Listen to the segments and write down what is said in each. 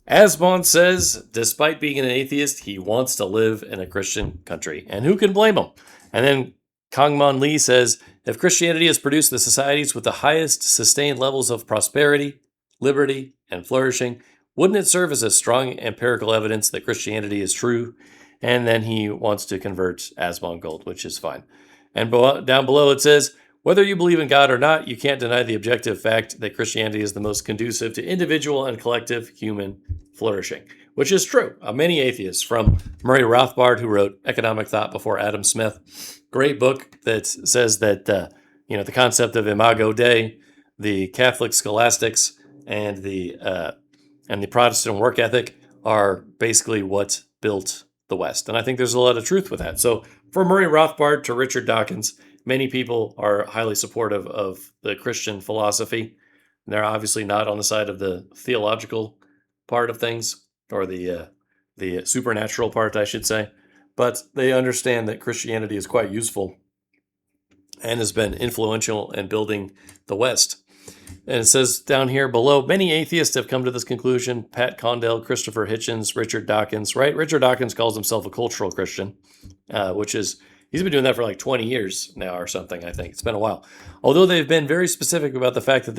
Asmon says, despite being an atheist, he wants to live in a Christian country. And who can blame him? And then Kangman Lee says, if Christianity has produced the societies with the highest sustained levels of prosperity, liberty, and flourishing, wouldn't it serve as a strong empirical evidence that Christianity is true? And then he wants to convert Asmongold, which is fine. And down below it says, whether you believe in God or not, you can't deny the objective fact that Christianity is the most conducive to individual and collective human flourishing, which is true. Many atheists, from Murray Rothbard, who wrote Economic Thought before Adam Smith, great book that says that the concept of Imago Dei, the Catholic scholastics, and the Protestant work ethic are basically what built the West. And I think there's a lot of truth with that. So from Murray Rothbard to Richard Dawkins, many people are highly supportive of the Christian philosophy. They're obviously not on the side of the theological part of things, or the supernatural part, I should say. But they understand that Christianity is quite useful and has been influential in building the West. And it says down here below, many atheists have come to this conclusion. Pat Condell, Christopher Hitchens, Richard Dawkins, right? Richard Dawkins calls himself a cultural Christian, which is, he's been doing that for like 20 years now or something, I think. It's been a while. Although they've been very specific about the fact that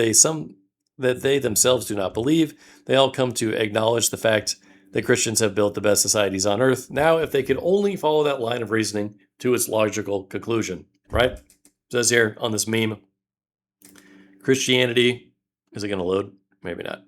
they themselves do not believe, they all come to acknowledge the fact that Christians have built the best societies on earth. Now, if they could only follow that line of reasoning to its logical conclusion, right? It says here on this meme, Christianity, is it going to load? Maybe not.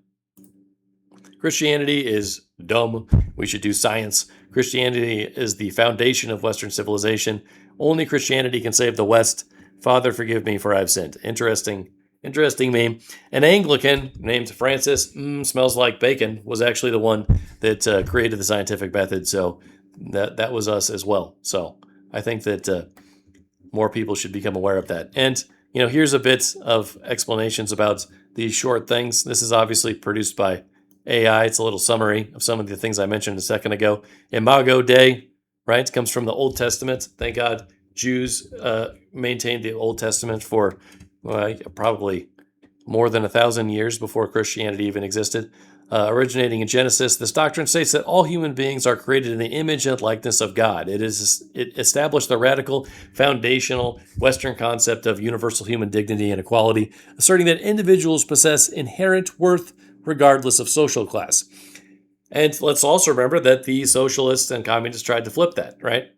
Christianity is dumb. We should do science. Christianity is the foundation of Western civilization. Only Christianity can save the West. Father, forgive me for I've sinned. Interesting meme. An Anglican named Francis, smells like bacon, was actually the one that created the scientific method. So that was us as well. So I think that more people should become aware of that. And here's a bit of explanations about these short things. This is obviously produced by AI. It's a little summary of some of the things I mentioned a second ago. Imago Dei, right, comes from the Old Testament. Thank God Jews maintained the Old Testament for probably more than 1,000 years before Christianity even existed. Originating in Genesis, this doctrine states that all human beings are created in the image and likeness of God. It established the radical, foundational Western concept of universal human dignity and equality, asserting that individuals possess inherent worth regardless of social class. And let's also remember that the socialists and communists tried to flip that, right?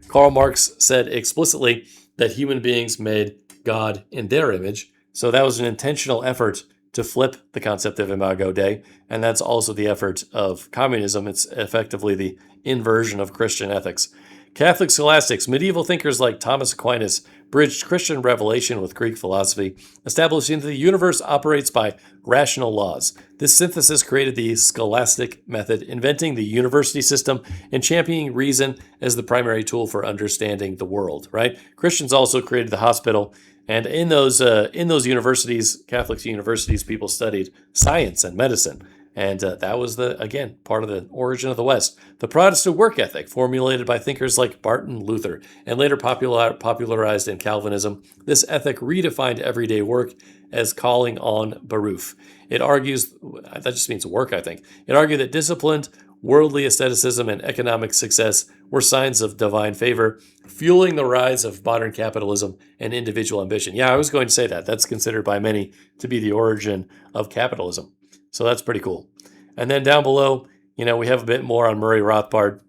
Karl Marx said explicitly that human beings made God in their image. So that was an intentional effort to flip the concept of Imago Dei, and that's also the effort of communism. It's effectively the inversion of Christian ethics. Catholic scholastics, medieval thinkers like Thomas Aquinas, bridged Christian revelation with Greek philosophy, establishing that the universe operates by rational laws. This synthesis created the scholastic method, inventing the university system and championing reason as the primary tool for understanding the world, right? Christians also created the hospital. And in those universities, Catholic universities, people studied science and medicine. And that was, again, part of the origin of the West. The Protestant work ethic, formulated by thinkers like Martin Luther and later popularized in Calvinism, this ethic redefined everyday work as calling on Baruch. It argues, that just means work, I think. It argued that disciplined, worldly asceticism and economic success were signs of divine favor, fueling the rise of modern capitalism and individual ambition. Yeah, I was going to say that. That's considered by many to be the origin of capitalism. So that's pretty cool. And then down below, we have a bit more on Murray Rothbard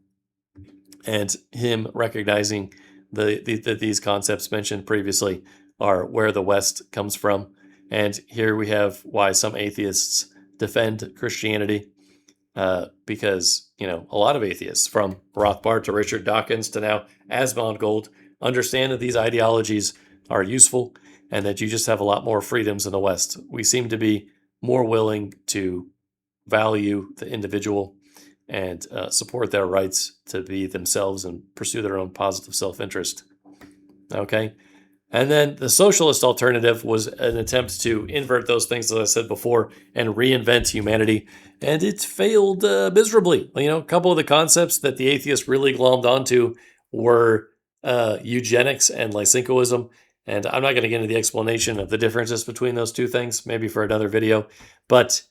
and him recognizing that these concepts mentioned previously are where the West comes from. And here we have why some atheists defend Christianity. Because, a lot of atheists, from Rothbard to Richard Dawkins to now Asmongold, understand that these ideologies are useful and that you just have a lot more freedoms in the West. We seem to be more willing to value the individual and support their rights to be themselves and pursue their own positive self-interest. Okay? And then the socialist alternative was an attempt to invert those things, as I said before, and reinvent humanity. And it failed miserably. A couple of the concepts that the atheists really glommed onto were eugenics and Lysenkoism. And I'm not going to get into the explanation of the differences between those two things, maybe for another video. But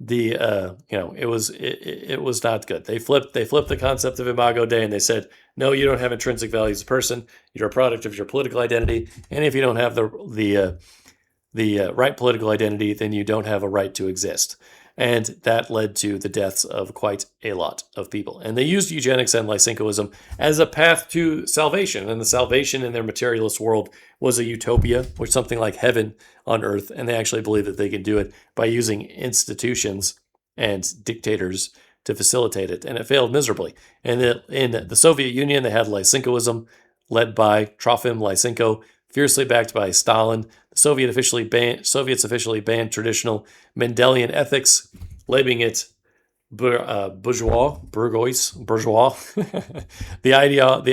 it was not good. They flipped the concept of Imago Dei, and they said, no, you don't have intrinsic value as a person. You're a product of your political identity, and if you don't have the right political identity, then you don't have a right to exist. And that led to the deaths of quite a lot of people. And they used eugenics and Lysenkoism as a path to salvation. And the salvation in their materialist world was a utopia, which is something like heaven on earth. And they actually believe that they can do it by using institutions and dictators to facilitate it. And it failed miserably. And in the Soviet Union, they had Lysenkoism, led by Trofim Lysenko, fiercely backed by Stalin. The Soviets officially banned traditional Mendelian ethics, labeling it bourgeois. The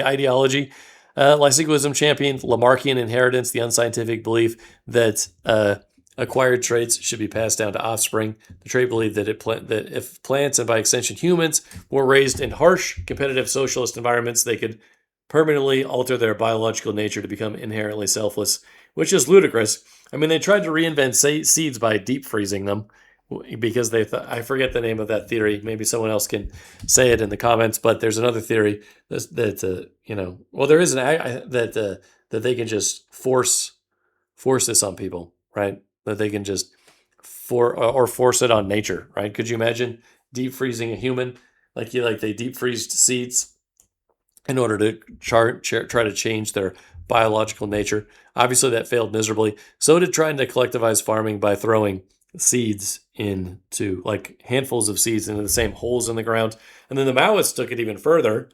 ideology. Lysenkoism championed Lamarckian inheritance, the unscientific belief that acquired traits should be passed down to offspring. The trait believed that if plants, and by extension humans, were raised in harsh, competitive socialist environments, they could permanently alter their biological nature to become inherently selfless, which is ludicrous. I mean, they tried to reinvent seeds by deep freezing them because they thought, I forget the name of that theory. Maybe someone else can say it in the comments, but there's another theory that there is that they can just force this on people, right? That they can just force it on nature, right? Could you imagine deep freezing a human? They deep freezed seeds in order to try to change their biological nature. Obviously, that failed miserably. So did trying to collectivize farming by throwing seeds into, handfuls of seeds into the same holes in the ground. And then the Maoists took it even further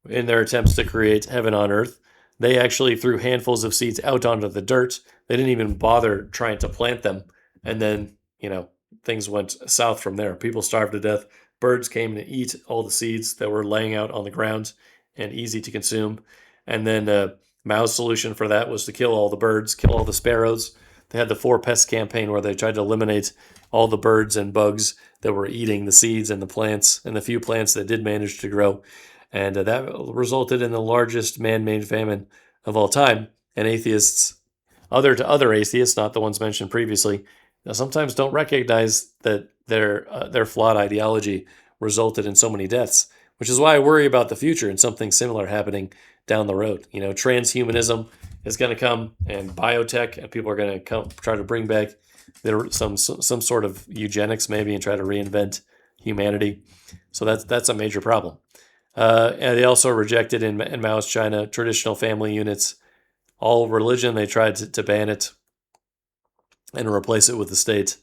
in their attempts to create heaven on earth. They actually threw handfuls of seeds out onto the dirt. They didn't even bother trying to plant them. And then, things went south from there. People starved to death. Birds came to eat all the seeds that were laying out on the ground and easy to consume. And then Mao's solution for that was to kill all the birds, kill all the sparrows. They had the 4 Pest campaign where they tried to eliminate all the birds and bugs that were eating the seeds and the plants and the few plants that did manage to grow. And that resulted in the largest man-made famine of all time. And atheists, other atheists, not the ones mentioned previously, sometimes don't recognize that their flawed ideology resulted in so many deaths, which is why I worry about the future and something similar happening down the road. Transhumanism is going to come, and biotech, and people are going to try to bring back some sort of eugenics maybe and try to reinvent humanity. So that's a major problem. And they also rejected in Maoist China traditional family units. All religion, they tried to ban it and replace it with the state,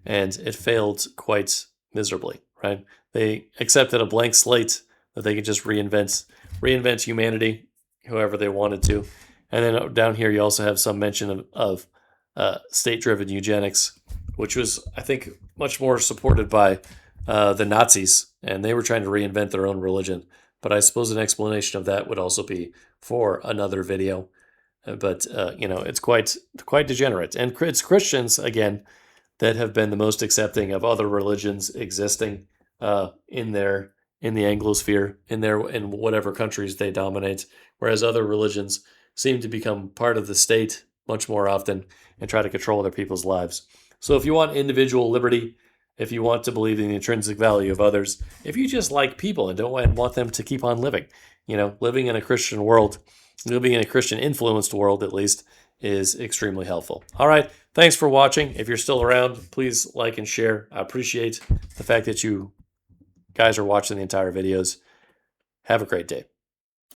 and it failed quite miserably, right? They accepted a blank slate that they could just reinvent humanity however they wanted to. And then down here, you also have some mention of state-driven eugenics, which was, I think, much more supported by the Nazis, and they were trying to reinvent their own religion. But I suppose an explanation of that would also be for another video. But it's quite degenerate, and it's Christians again that have been the most accepting of other religions existing in the Anglosphere, in whatever countries they dominate, whereas other religions seem to become part of the state much more often and try to control other people's lives. So if you want individual liberty, if you want to believe in the intrinsic value of others, if you just like people and don't want them to keep on living, living in a Christian world, living in a Christian-influenced world at least, is extremely helpful. All right, thanks for watching. If you're still around, please like and share. I appreciate the fact that you guys are watching the entire videos. Have a great day.